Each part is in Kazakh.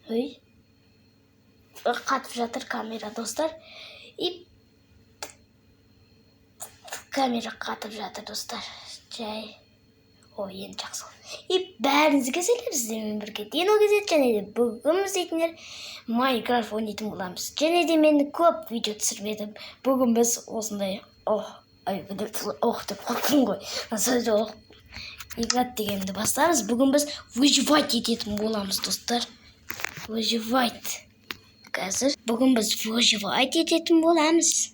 Ой. Қатып жатыр камера, достар. И камера қатып жатыр, достар. Жай. Ой, енді жақсы. И бәріңізге сәлем, сіздермен бірге Динго кезет, және де бүгін біз дейтіндер Майнкрафт ойнайтын боламыз. Және де мен көп видео түсірмедім. Бүгін біз осындай деп қорқтым ғой. Играть дегенді бастаймыз. Бүгін біз выживать ететін боламыз, достар. Выживать. Қазір бүгін біз выживать ететін боламыз.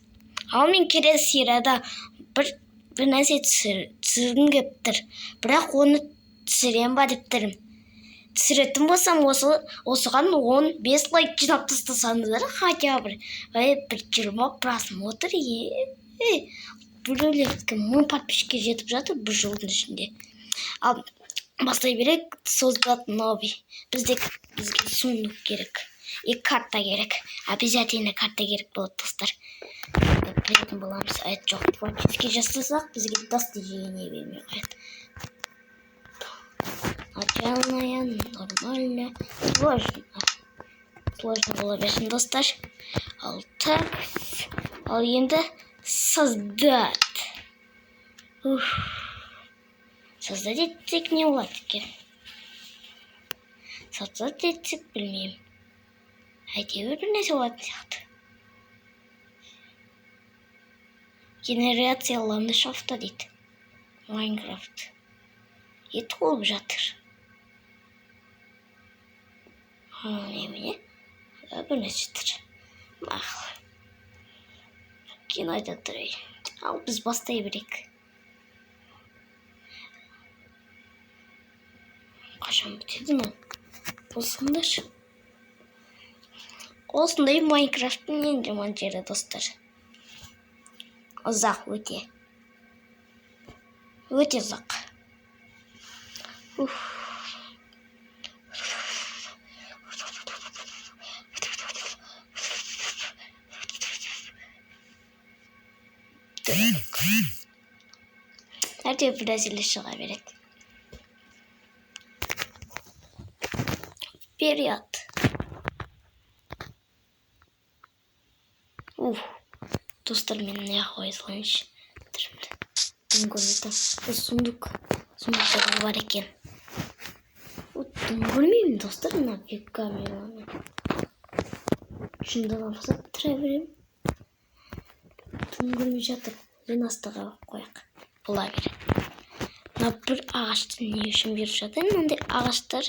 Ал мен келесі серияда бір нәрсе түсіргім келіп тұр. Бірақ оны түсірем ба деп тұрмын. Түсіретін болсам осыған 15 лайк жинап тастасаңыздар, хотя бір 20 просмотр. Біреулердікі 1000 подписчикке жетіп жатыр бір жылдың ішінде. Ал бастай берек, создать новый. Бізге сундук керек. И карта керек. Обязательно карта керек болады, достар. Білетін боламыз. Айт жоқ, творческий жасасақ, бізге достижение бермей қояды. Начальная, нормально, сложно бола берсін, достар. Ал енді создать. Создать етсек не болады екен? Создать етсек білмеймін. Әйтеуір бір нәрсе болатын сияқты. Генерация ландшафта дейді. Майнкрафт. Ет болып жатыр. Немене? Бір нәрсе тұр. Мақыл. Кинода тұрай. Ал біз бастай берек. Қашан бітеді ме? Осындар. Осындай Майнкрафттың ең жаман жері, достар. Ұзақ өте. Өте ұзақ. Әрде бір әзілі шыға береді. Вперед. Достар, мен не қойсылайыншы. Дым көрмейтім. Бұл сундук. Сундуктағы бар екен. Дым көрмеймін, достар, мына бек камераны. Шында болса тұра берем. Дым көрмей жатыр. Мен астыға қояқ. Бола берем. Мына бір ағашты не үшін беріп жатыр? Мынандай ағаштар.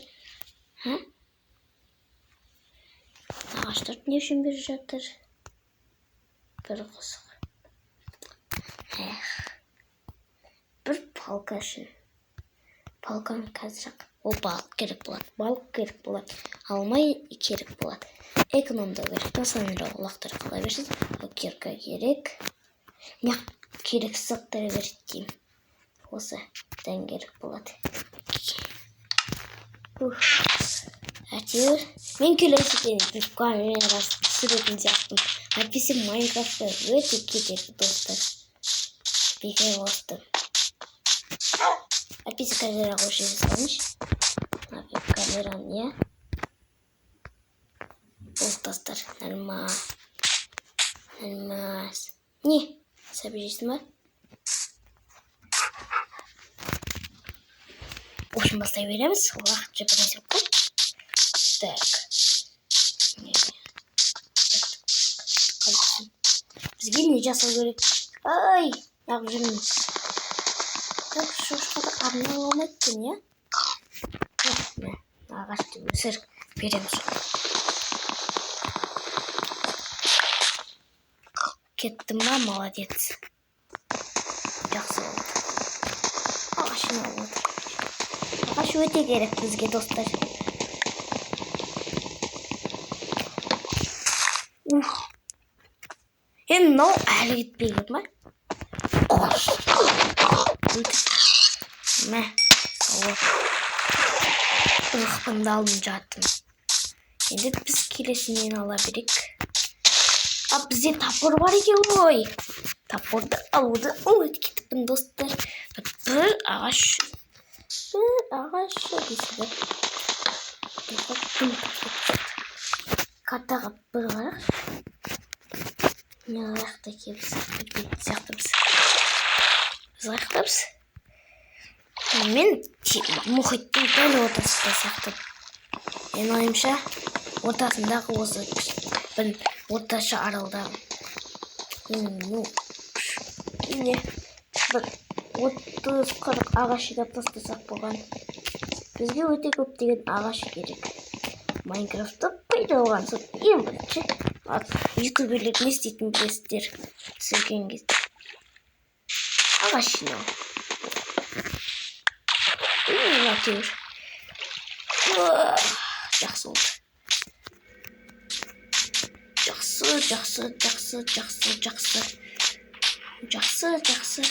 Ағаштар не үшін беріп жатыр? Бір қызық. Бір палка үшін. Палканы қазір ол балық керек болады. Балық керек болады. Алмай керек болады. Экономдау керек. Насанырау лақтыр қала берсіз. Кирка керек. Не керек сақтары береді деймін. Осы дән керек болады. Әйтеуір мен келесі бір камераны рас түсіретін сияқтым. Әйтпесе Майнкрафтта өте кетеді, достар. Бекер болсын. Әйтпесе камера қойшы жасалыншы. Камера не? Ол, достар, нормас. Не? Сәбежесін ба? Ошын бастай береміз. Уақыт жапыр нәрсе көп. Так. Бізге не жасау керек? Ай, ақ жүрмін. Так, шошқада арна алмайды кен, я? Ағашты өсір береміз. Кеттім ба, молодец. Жақсы болды. Ағашын алып отыр. Ағаш өте керек бізге, достар. Енді мынау әлі кетпей кет ма? Мә, ұрықпыңды алдым жаттым. Енді біз келесінен ала берек. Бізде тапыр бар екен ғой. Тапырды алуды ұмыт кетіппін, достар. Бір ағаш. Бір ағаш. картаға бір қарақ. Мен аяқта келіп сияқтымыз. Біз аяқтамыз. Мен мұхиттың дәл ортасында сияқтым. Мен ойымша ортасындағы осы бір орташа аралдағы. Міне бір 30-40 ағаш жинап тастасақ болған. Бізге өте көптеген ағаш керек. Майнкрафтта пайда болған соң ең бірінші ютуберлер не істейтінін білесіздер. Түсірген кезде ағаш жинау. Әйтеуір жақсы болды. Жақсы.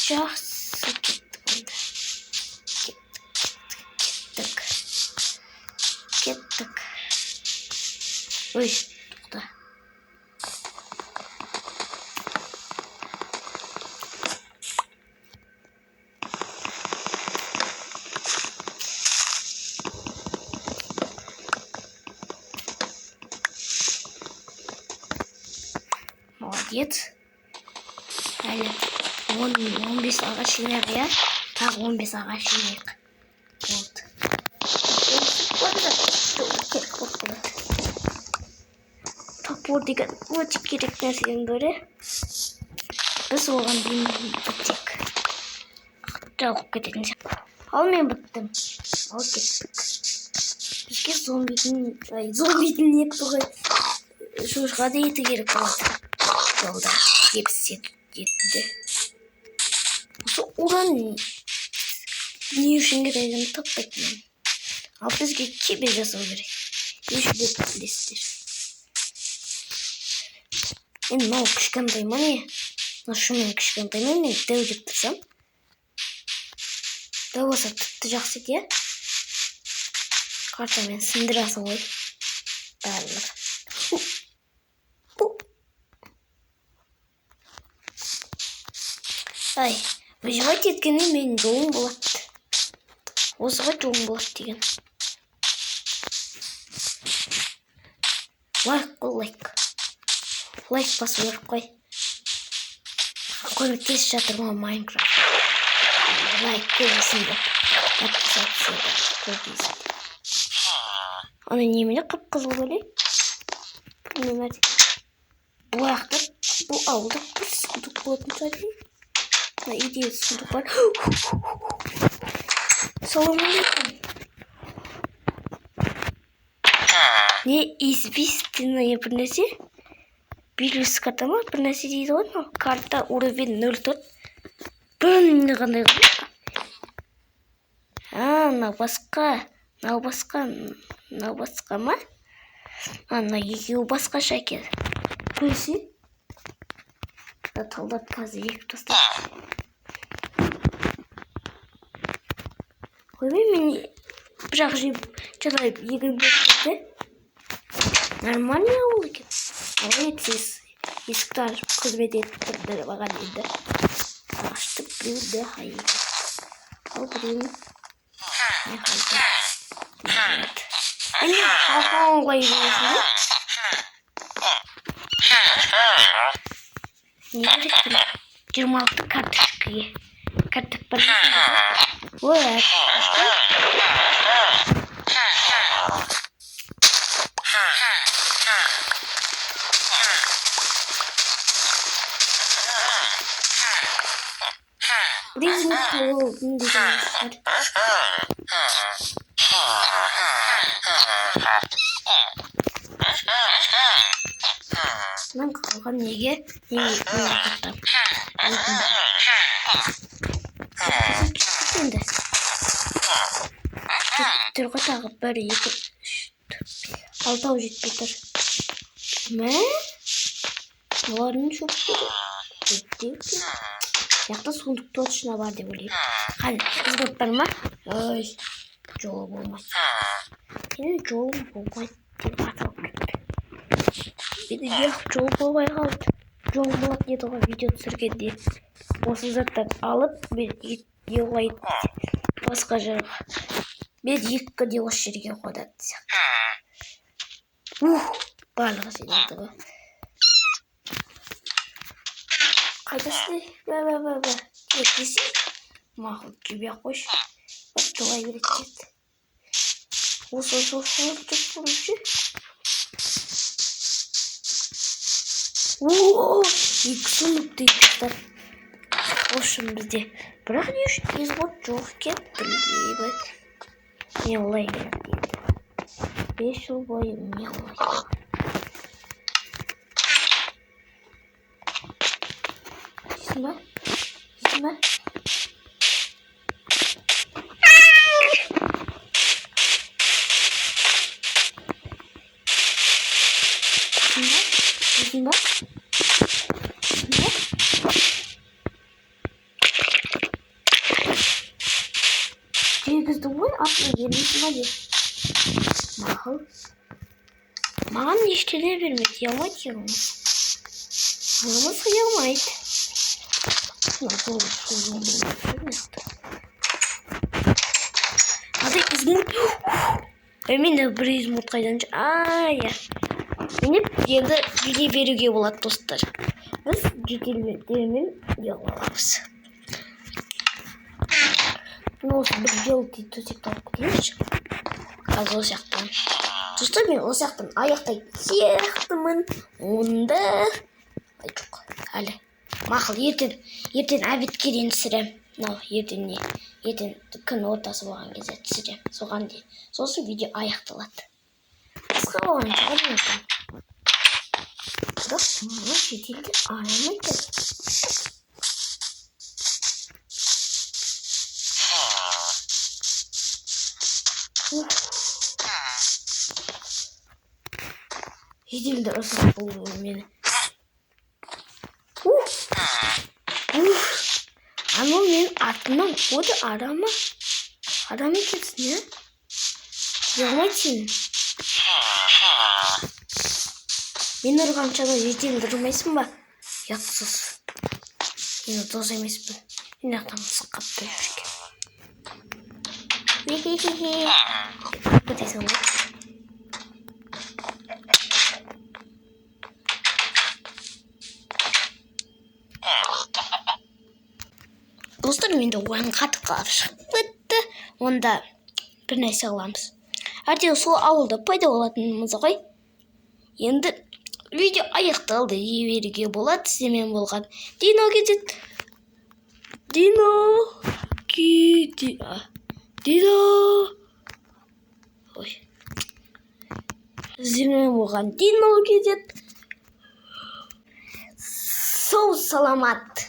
Жақсы кеттік онда. Кеттік. Ой, тоқта. Молодец. Әлі 15 ағаш жинайық, иә? Тағы 15 ағаш жинайық. Болды. Топор деген өте керек нәрсенің бірі. Біз оған дейін бітсек жауып кететін сияқты. Ал мен біттім. Ал кеттік. Бізге зомбидің ет бұғай жұрға да еті керек болады. Жолда кепсіз етті. Осы уран не үшін керегін таппайтын. Ал бізге кебе жасау керек. Не үшін деп білесіздер. Мен мынау кішкентай ма не? Шынымен кішкентай ма? Мен дәу деп тұрсам. Дәу болса тіпті жақсы еді, иә? Картамен сындырасың ғой. Барлығы. Ай, выживать еткенде менің жолым болады. Осыға жолым болады деген. Лайк қой, лайк. Лайк басып өріп қой. Көмектесіп жатыр ма Майнкрафт. Лайк көбесін деп. Подписаться көбесін. Оны немене қып-қызыл бөлей? Білмеймін. Бұл аяқтап, бұл ауылда бір сундық болатын сәлем. Идея сундық бар. Салам алейкум. Не известный бір нәрсе? Бирюс карта ма? Бір нәрсе дейді ғой. Карта уровень 04. Бұны қандай ғой? Мынау басқа ма? Мынау екеуі басқаша екен. Көрсе? Талдап қазір екі тастап. Қоймай мен бірақ жалайып егін бөкті. Нормальный ауыл екен. Ауыл етсіз есікті ашып қызмет етіп тұрды баған еді. Аштық біреуді хайы. Ал біреуін не қайды. Әне қалқан қойы болысында. Не керекпін? 26 карточкаге. Картоп бар. Ой, Різні половин деген шығар. Мен қалған неге қаттам. Енді түрға тағы 1, 2, 3, 4, 6 жетпей тұр. Мә? Олардың шөптері. Яқта сундық точно бар деп ойлаймын. Қане, ізгіп бар ма? Ой, жолы болмайды. Сенің жолың болмайды деп аталып кетті. Беді жол болмай қалды. жол болады деді ғой видео түсіргенде. Осы заттарды алып мен елайды басқа жерге. Мен екіде осы жерге қойдады. Барлығы жиналды ғой. Қайдасың? Бә. Кетесің? Мақұл, жібе қойшы. Жылай береді. Осы жоқ болушы. Екі сұмытты ектер. Ошым бізде. Бірақ не үшін езбот жоқ екен білмеймін. Не олай керек дейді. 5 жыл бойы не олай. Дейсің ба? Тегізді ғой, атына бермейсің ба деп. Мақыл. Маған ештеңе бермейді, ұялмайды еғымыз. Анымыз ұялмайды. Адай измут. Мен бір измут қайдан жүр. Мені енді жүзе беруге болады, достар. Біз жүзелермен ұяламыз. Осы бір жол дейді, төсекті алып кетейінші. Қазір ол сияқтан. Достар, мен ол сияқтан аяқтайтын сияқтымын. Онда... жоқ, әлі. Мақыл, ертең әбетке дейін түсірем. Ертең күн ортасы болған кезде түсірем. Соған дейін. Сосын видео аяқталады. Қысқа болған шығармайды. Бірақ мұны шетелде аямайды. Шетелде ұрсақ болуы мені. Анау мен атымнан қоды арама. Адам екенсің, не? Ұялмайды. Мен ұрғаншада жетелді ұрмайсың ба? Ұятсыз. Мен дос емеспін. Мен ақтан мысыққап бөліп жүрген. Өтесің ғой. Достар, менде ойын қатып қалып шығып бітті. Онда бір нәрсе қыламыз. Ертең сол ауылда пайда болатынымыз ғой. Енді видео аяқталды, жіберуге болады. Сіздермен болған Дино кетеді. Сіздермен болған Дино кетеді. Сол саламат.